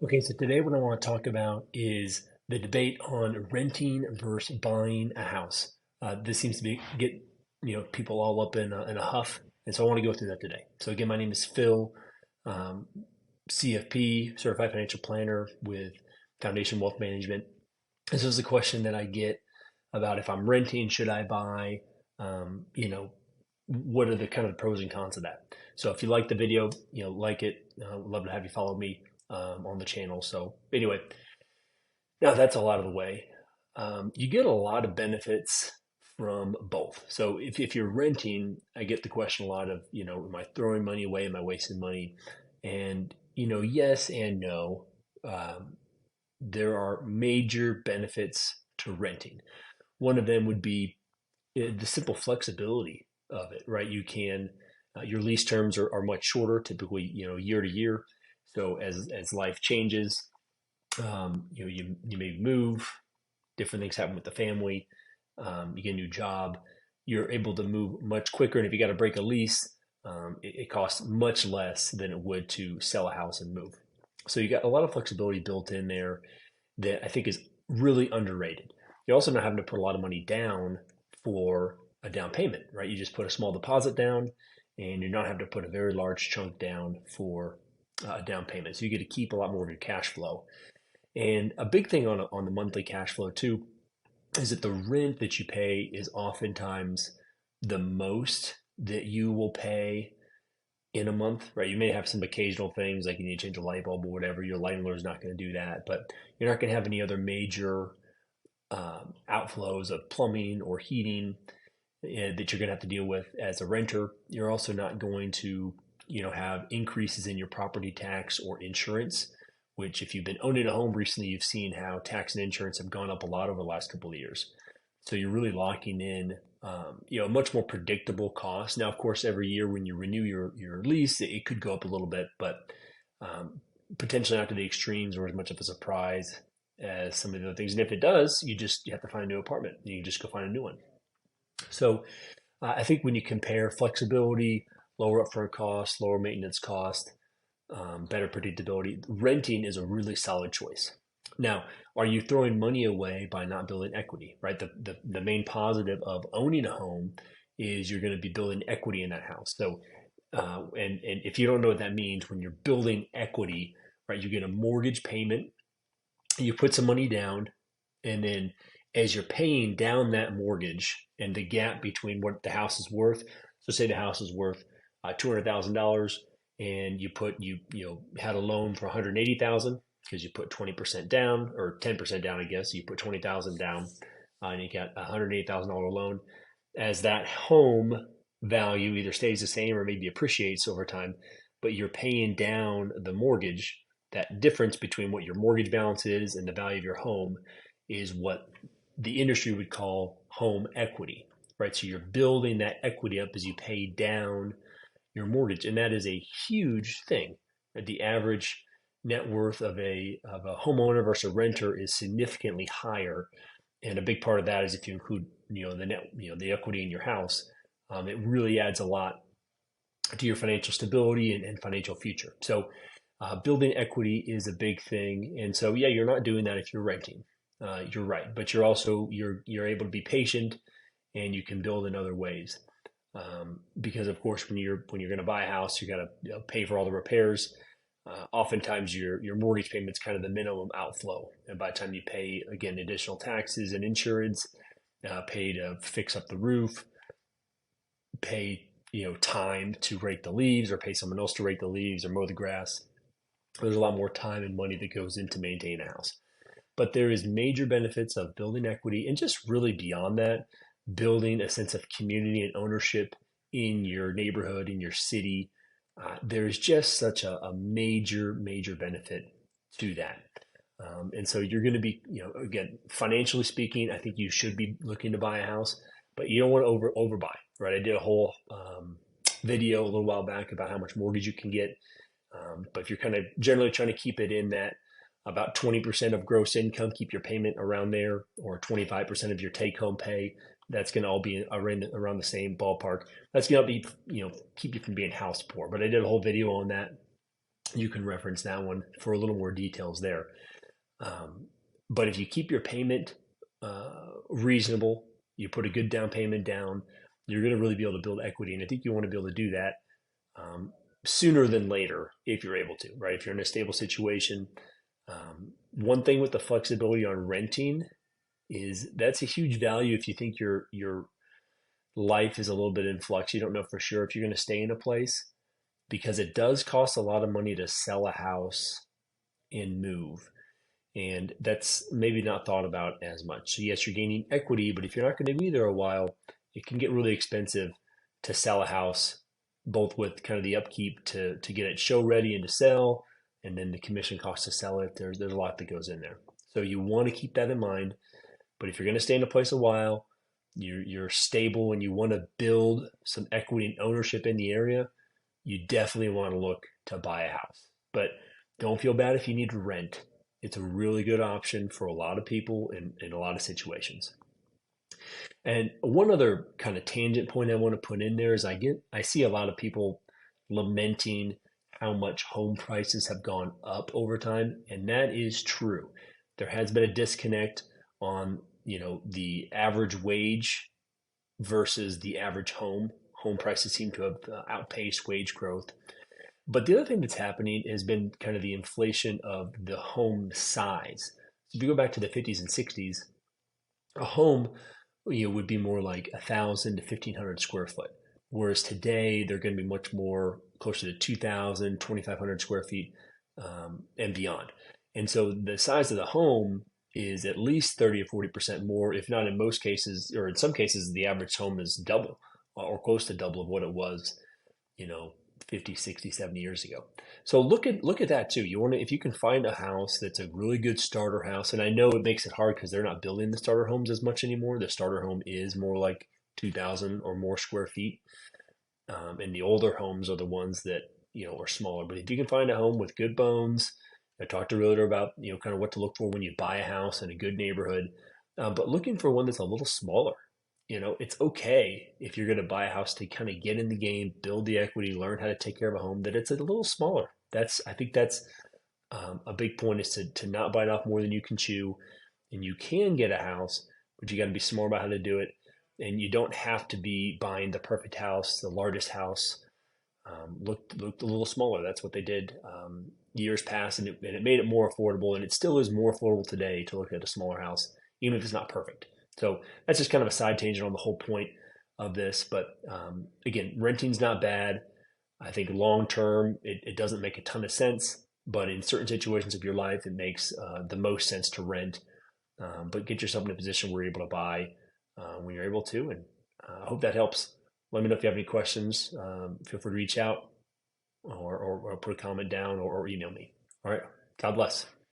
Okay, so today what I want to talk about is the debate on renting versus buying a house. This seems to be get people all up in a huff, and so I want to go through that today. So again, my name is Phil, um, CFP, Certified Financial Planner with Foundation Wealth Management. This is a question that I get about if I'm renting, should I buy? Um, you know, what are the kind of pros and cons of that? So if you like the video, like it. Love to have you follow me on the channel. So anyway, now that's a lot of the way. You get a lot of benefits from both. So if you're renting, I get the question a lot of, am I throwing money away? Am I wasting money? And, yes and no. Um, there are major benefits to renting. One of them would be the simple flexibility of it, right? Your lease terms are much shorter, typically, year to year. So as life changes, you may move, different things happen with the family, you get a new job, you're able to move much quicker. And if you got to break a lease, it costs much less than it would to sell a house and move. So you got a lot of flexibility built in there that I think is really underrated. You're also not having to put a lot of money down for a down payment, right? You just put a small deposit down and you're not having to put a very large chunk down for a down payment. So you get to keep a lot more of your cash flow. And a big thing on the monthly cash flow too is that the rent that you pay is oftentimes the most that you will pay in a month, right? You may have some occasional things like you need to change a light bulb or whatever. Your landlord's not going to do that, but you're not going to have any other major outflows of plumbing or heating that you're going to have to deal with as a renter. You're also not going to, have increases in your property tax or insurance, which if you've been owning a home recently, you've seen how tax and insurance have gone up a lot over the last couple of years. So you're really locking in, a much more predictable cost. Now, of course, every year when you renew your lease, it could go up a little bit, but potentially not to the extremes or as much of a surprise as some of the other things. And if it does, you have to find a new apartment. You can just go find a new one. So I think when you compare flexibility, lower upfront cost, lower maintenance cost, better predictability, renting is a really solid choice. Now, are you throwing money away by not building equity, right? The main positive of owning a home is you're going to be building equity in that house. So, and if you don't know what that means, when you're building equity, right, you get a mortgage payment, you put some money down, and then as you're paying down that mortgage and the gap between what the house is worth, so say the house is worth $200,000 and you had a loan for 180,000 because you put 20% down or 10% down, I guess. You put 20,000 down and you got a $180,000 loan. As that home value either stays the same or maybe appreciates over time, but you're paying down the mortgage, that difference between what your mortgage balance is and the value of your home is what the industry would call home equity, right? So you're building that equity up as you pay down your mortgage, and that is a huge thing. The average net worth of a homeowner versus a renter is significantly higher, and a big part of that is if you include the equity in your house, it really adds a lot to your financial stability and financial future. So building equity is a big thing, and so yeah, you're not doing that if you're renting. You're right, but you're able to be patient, and you can build in other ways. Because of course, when you're going to buy a house, you got to pay for all the repairs. Oftentimes, your mortgage payment's kind of the minimum outflow, and by the time you pay again additional taxes and insurance, pay to fix up the roof, pay time to rake the leaves, or pay someone else to rake the leaves or mow the grass. There's a lot more time and money that goes into maintaining a house. But there is major benefits of building equity and just really beyond that, building a sense of community and ownership in your neighborhood, in your city. There's just such a major, major benefit to that. And so you're going to be, again, financially speaking, I think you should be looking to buy a house, but you don't want to overbuy, right? I did a whole video a little while back about how much mortgage you can get. But if you're kind of generally trying to keep it in that about 20% of gross income, keep your payment around there, or 25% of your take home pay, that's going to all be around the same ballpark. That's going to be, keep you from being house poor. But I did a whole video on that. you can reference that one for a little more details there. Um, but if you keep your payment reasonable, you put a good down payment down, you're going to really be able to build equity. And I think you want to be able to do that um, sooner than later if you're able to, right? If you're in a stable situation. One thing with the flexibility on renting is that's a huge value if you think your life is a little bit in flux. You don't know for sure if you're going to stay in a place because it does cost a lot of money to sell a house and move. And that's maybe not thought about as much. So yes, you're gaining equity, but if you're not going to be there a while, it can get really expensive to sell a house, both with kind of the upkeep to get it show ready and to sell, and then the commission cost to sell it. There's a lot that goes in there. So you want to keep that in mind. But if you're going to stay in a place a while, you're stable and you want to build some equity and ownership in the area, you definitely want to look to buy a house. But don't feel bad if you need to rent. It's a really good option for a lot of people in a lot of situations. And one other kind of tangent point I want to put in there is I see a lot of people lamenting how much home prices have gone up over time, and that is true. There has been a disconnect on, the average wage versus the average home. Home prices seem to have outpaced wage growth. But the other thing that's happening has been kind of the inflation of the home size. So if you go back to the 50s and 60s, a home would be more like 1,000 to 1,500 square foot. Whereas today they're going to be much more closer to 2,000, 2,500 square feet and beyond. And so the size of the home is at least 30 or 40% more, if not in most cases, or in some cases, the average home is double or close to double of what it was, you know, 50, 60, 70 years ago. So look at that too. You want to, if you can find a house that's a really good starter house, and I know it makes it hard because they're not building the starter homes as much anymore. The starter home is more like 2,000 or more square feet, and the older homes are the ones that are smaller. But if you can find a home with good bones, I talked to a realtor about kind of what to look for when you buy a house in a good neighborhood, but looking for one that's a little smaller. It's okay if you're going to buy a house to kind of get in the game, build the equity, learn how to take care of a home, that it's a little smaller. I think that's a big point is to not bite off more than you can chew. And you can get a house, but you got to be smart about how to do it. And you don't have to be buying the perfect house, the largest house. Looked a little smaller. That's what they did years past, and it made it more affordable. And it still is more affordable today to look at a smaller house, even if it's not perfect. So that's just kind of a side tangent on the whole point of this. But again, renting's not bad. I think long term, it doesn't make a ton of sense, but in certain situations of your life, it makes the most sense to rent. But get yourself in a position where you're able to buy when you're able to. And I hope that helps. Let me know if you have any questions. Feel free to reach out or put a comment down or email me. All right. God bless.